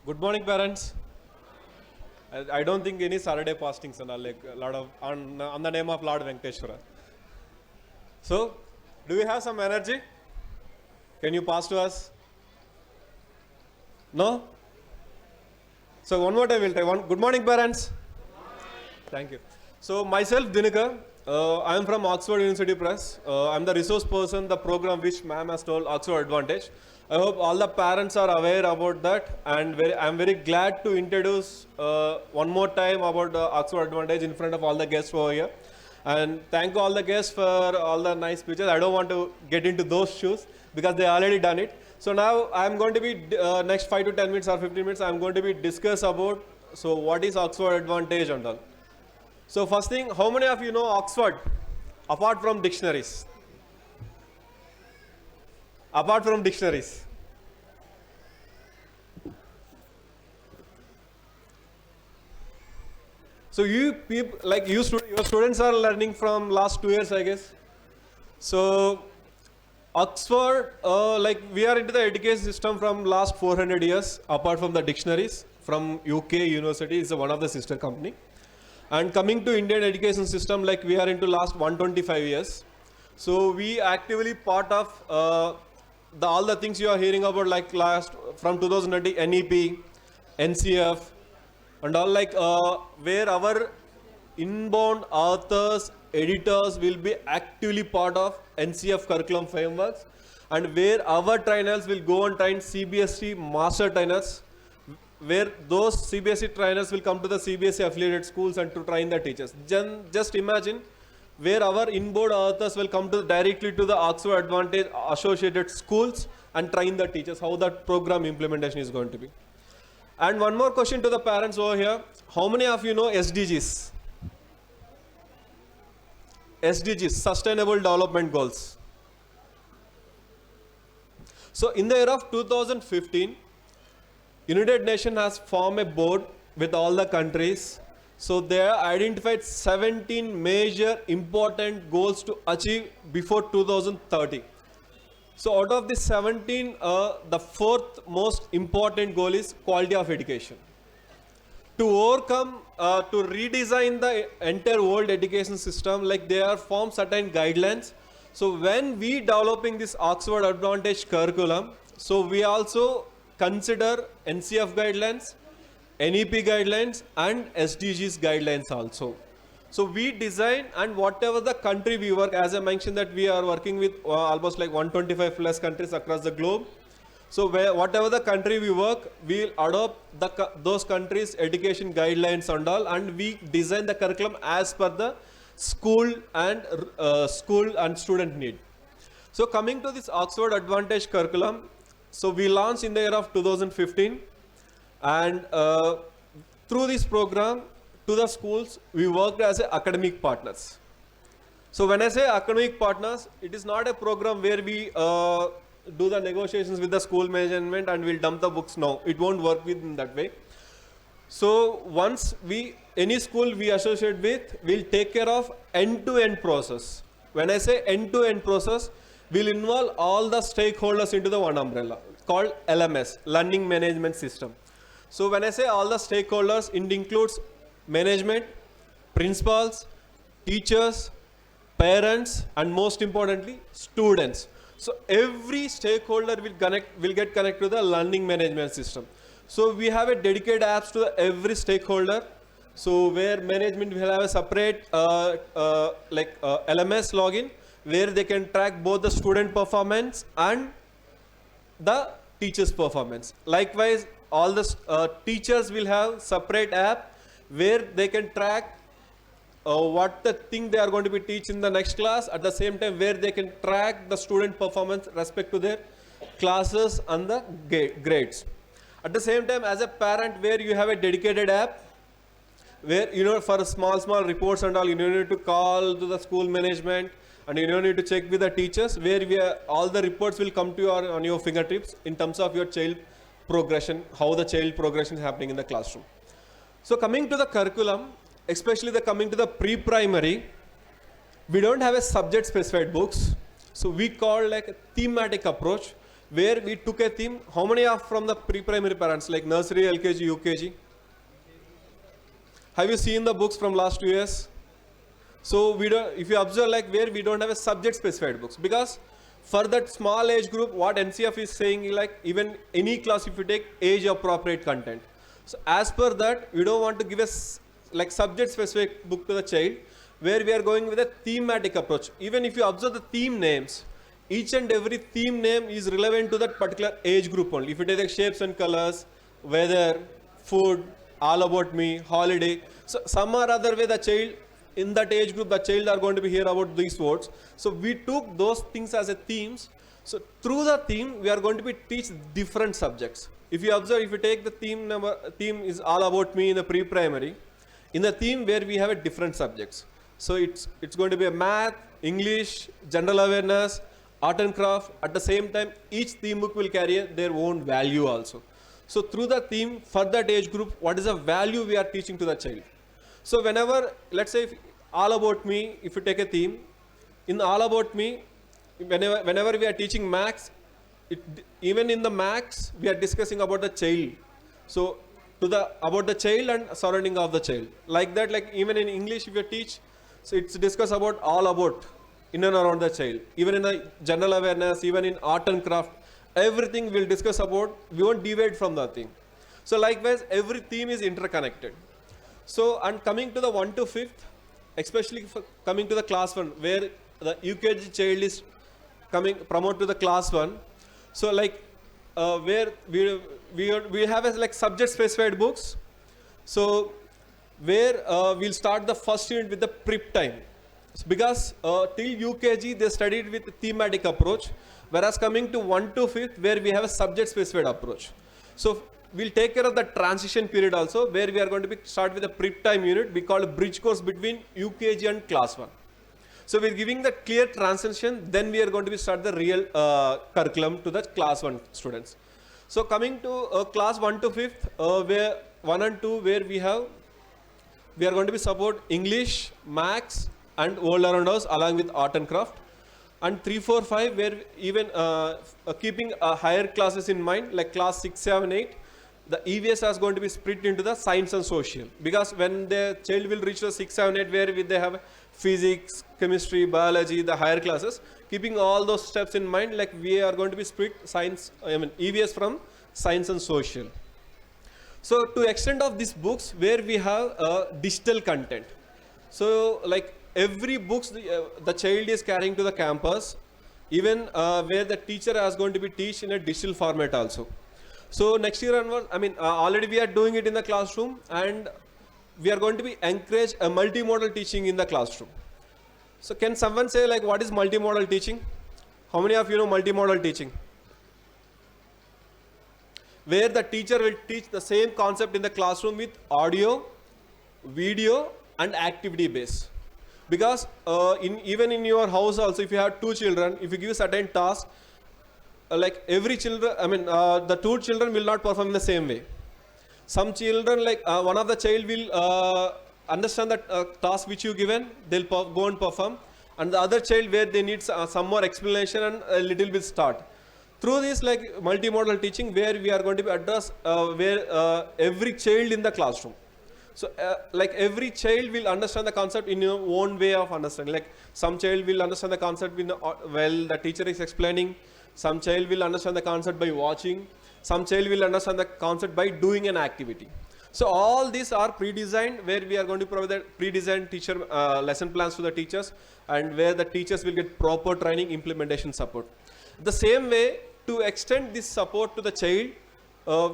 Good morning, parents. I don't think any Saturday fastings and all, like a lot of on the name of Lord Venkateshwara. So, do we have some energy? Can you pass to us? No? So one more time we'll try. Good morning, parents. Thank you. So myself, Dinika, I am from Oxford University Press. I'm the resource person, the program which ma'am has told, Oxford Advantage. I hope all the parents are aware about that, and I'm very glad to introduce one more time about the Oxford Advantage in front of all the guests over here. And thank all the guests for all the nice speeches. I don't want to get into those shoes because they already done it. So now I'm going to be next 5 to 10 minutes or 15 minutes. I'm going to be discuss about what is Oxford Advantage and all. So first thing, how many of you know Oxford apart from dictionaries? Apart from dictionaries. So you people, like your students are learning from last 2 years, I guess. So Oxford, like we are into the education system from last 400 years, apart from the dictionaries. From UK University is one of the sister company. And coming to Indian education system, like we are into last 125 years. So we actively part of all the things you are hearing about, like last from 2020 NEP, NCF, and all, like where our inbound authors, editors will be actively part of NCF curriculum frameworks, and where our trainers will go and train CBSE master trainers, where those CBSE trainers will come to the CBSE affiliated schools and to train the teachers. Just imagine where our inboard authors will come to directly to the Oxford Advantage associated schools and train the teachers, how that program implementation is going to be. And one more question to the parents over here. How many of you know SDGs? SDGs, Sustainable Development Goals. So in the year of 2015, United Nations has formed a board with all the countries. So they have identified 17 major important goals to achieve before 2030. So out of the 17, the fourth most important goal is quality of education. To overcome, to redesign the entire world education system, like they are formed certain guidelines. So when we developing this Oxford Advantage curriculum, so we also consider NCF guidelines, NEP guidelines, and SDGs guidelines also. So we design, and whatever the country we work, as I mentioned that we are working with almost like 125 plus countries across the globe. So whatever the country we work, we'll adopt those countries' education guidelines and all, and we design the curriculum as per the school and student need. So coming to this Oxford Advantage curriculum, so we launched in the year of 2015, and through this program to the schools, we worked as academic partners. So when I say academic partners, it is not a program where we do the negotiations with the school management and we'll dump the books. No, it won't work in that way. So once any school we associate with, we'll take care of end-to-end process. When I say end-to-end process, we'll involve all the stakeholders into the one umbrella called LMS, Learning Management System. So when I say all the stakeholders, it includes management, principals, teachers, parents, and most importantly, students. So every stakeholder will get connected to the learning management system. So we have a dedicated apps to every stakeholder. So where management will have a separate LMS login, where they can track both the student performance and the teachers' performance. Likewise, all the teachers will have separate app where they can track what the thing they are going to be teaching in the next class, at the same time where they can track the student performance respect to their classes and the grades. At the same time, as a parent, where you have a dedicated app where for small reports and all, you don't need to call to the school management and you don't need to check with the teachers, where all the reports will come to you on your fingertips in terms of your child progression, how the child progression is happening in the classroom. So coming to the curriculum, especially coming to the pre-primary, we don't have a subject specified books. So we call like a thematic approach, where we took a theme. How many are from the pre-primary parents, like nursery, LKG, UKG? Have you seen the books from last 2 years? So we don't, if you observe, like where we don't have a subject specified books, because for that small age group, what NCF is saying, like even any class, if you take age appropriate content. So as per that, we don't want to give a like subject specific book to the child, where we are going with a thematic approach. Even if you observe the theme names, each and every theme name is relevant to that particular age group only. If you take the shapes and colors, weather, food, all about me, holiday. So some or other way the child, in that age group, the child are going to be hear about these words. So we took those things as a themes. So through the theme, we are going to be teach different subjects. If you observe, if you take the theme is all about me in the pre-primary. In the theme where we have a different subjects. So it's going to be a math, English, general awareness, art and craft. At the same time, each theme book will carry their own value also. So through the theme, for that age group, what is the value we are teaching to the child? So whenever, let's say, all about me, if you take a theme, in all about me, whenever we are teaching maths, even in the maths, we are discussing about the child. So about the child and surrounding of the child. Like that, like even in English, if you teach, so it's discuss about all about in and around the child. Even in the general awareness, even in art and craft, everything we'll discuss about, we won't deviate from the thing. So likewise, every theme is interconnected. So, and coming to the 1 to 5th, especially coming to the class 1, where the UKG child is promote to the class 1. So like where we have as like subject specified books. So where we'll start the first unit with the prep time. Because till UKG they studied with thematic approach, whereas coming to 1 to 5th, where we have a subject specified approach. So we'll take care of the transition period also, where we are going to start with a prep time unit we call a bridge course between UKG and class 1. So we're giving the clear transition, then we are going to start the real curriculum to the class 1 students. So coming to class 1 to 5th, where 1 and 2, where we are going to be support English, Maths and world around us along with art and craft. And 3, 4, 5, where even keeping higher classes in mind, like class 6, 7, 8, the EVS is going to be split into the science and social. Because when the child will reach the 6, 7, 8, where they have physics, chemistry, biology, the higher classes, keeping all those steps in mind, like we are going to be split EVS from science and social. So to extent of these books, where we have digital content. So like every books the child is carrying to the campus, even where the teacher is going to be teach in a digital format also. So next year onward, already we are doing it in the classroom, and we are going to be encourage a multimodal teaching in the classroom. So can someone say like what is multimodal teaching? How many of you know multimodal teaching? Where the teacher will teach the same concept in the classroom with audio, video and activity base. Because even in your house also, if you have 2 children, if you give a certain task, like every children, the 2 children will not perform in the same way. Some children, like one of the child will understand that task which you given, they'll go and perform, and the other child where they need some more explanation and a little bit start. Through this like multimodal teaching, where we are going to be address where every child in the classroom. So like every child will understand the concept in your own way of understanding. Like some child will understand the concept in well the teacher is explaining. Some child will understand the concept by watching. Some child will understand the concept by doing an activity. So all these are pre-designed, where we are going to provide the pre-designed teacher lesson plans to the teachers, and where the teachers will get proper training, implementation support. The same way, to extend this support to the child,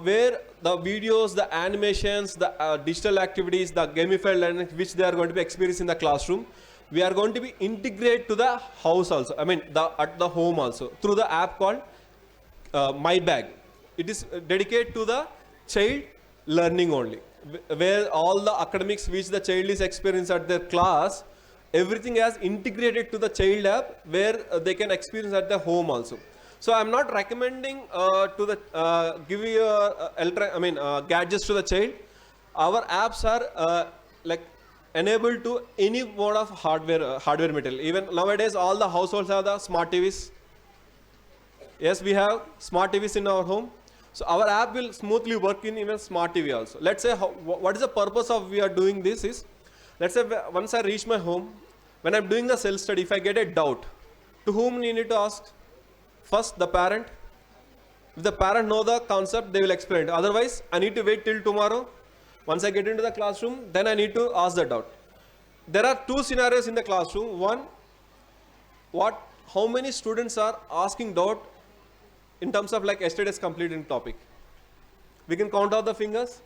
where the videos, the animations, the digital activities, the gamified learning which they are going to be experiencing in the classroom, we are going to be integrate to the house also. At the home also, through the app called My Bag. It is dedicated to the child learning only, where all the academics which the child is experiencing at their class, everything has integrated to the child app, where they can experience at their home also. So I'm not recommending to the give you gadgets to the child. Our apps are like enabled to any mode of hardware material. Even nowadays, all the households have the smart TVs. Yes, we have smart TVs in our home. So our app will smoothly work in even smart TV also. Let's say what is the purpose of we are doing this is, let's say once I reach my home, when I'm doing the self-study, if I get a doubt, to whom you need to ask? First, the parent. If the parent know the concept, they will explain it. Otherwise, I need to wait till tomorrow. Once I get into the classroom, then I need to ask the doubt. There are two scenarios in the classroom. One, how many students are asking doubt in terms of like yesterday's completing topic. We can count out the fingers.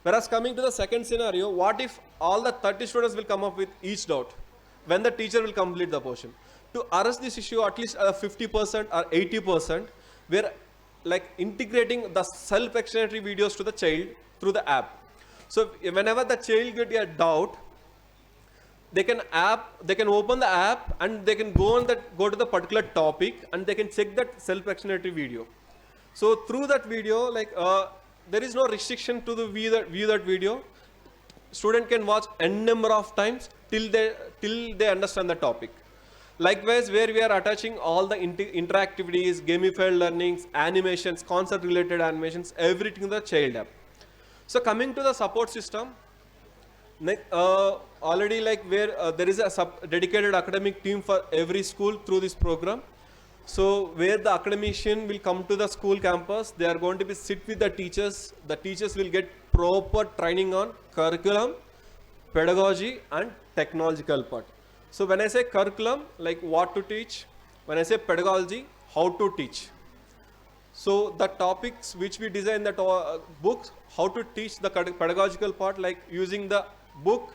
Whereas coming to the second scenario, what if all the 30 students will come up with each doubt when the teacher will complete the portion? To arrest this issue, at least 50% or 80%, we're like integrating the self-explanatory videos to the child through the app. So whenever the child get a doubt, they can open the app and they can go to the particular topic and they can check that self-explanatory video. So through that video, like there is no restriction to view that video. Student can watch n number of times till they understand the topic. Likewise, where we are attaching all the interactivities, gamified learnings, animations, concept-related animations, everything in the child app. So coming to the support system, already like where there is a dedicated academic team for every school through this program. So where the academician will come to the school campus, they are going to be sit with the teachers. The teachers will get proper training on curriculum, pedagogy and technological part. So when I say curriculum, like what to teach, when I say pedagogy, how to teach. So the topics which we design that books, how to teach the pedagogical part, like using the book,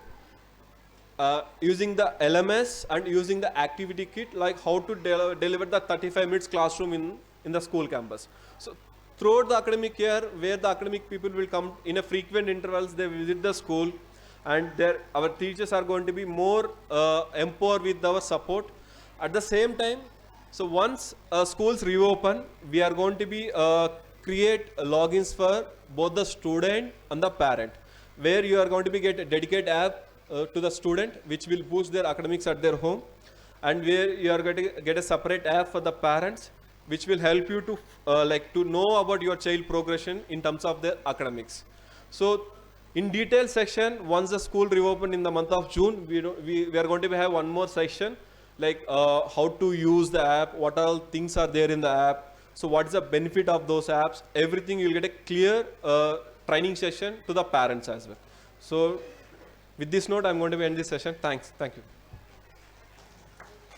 using the LMS and using the activity kit, like how to deliver the 35 minutes classroom in the school campus. So throughout the academic year, where the academic people will come in a frequent intervals, they visit the school, and our teachers are going to be more empowered with our support. At the same time, so once schools reopen, we are going to be create logins for both the student and the parent, where you are going to be get a dedicated app to the student, which will boost their academics at their home, and where you are going to get a separate app for the parents, which will help you to to know about your child progression in terms of their academics. So in detail section, once the school reopened in the month of June, we are going to have one more section, like how to use the app, what all things are there in the app, so what is the benefit of those apps, everything. You'll get a clear training session to the parents as well. So with this note, I'm going to end this session. Thank you.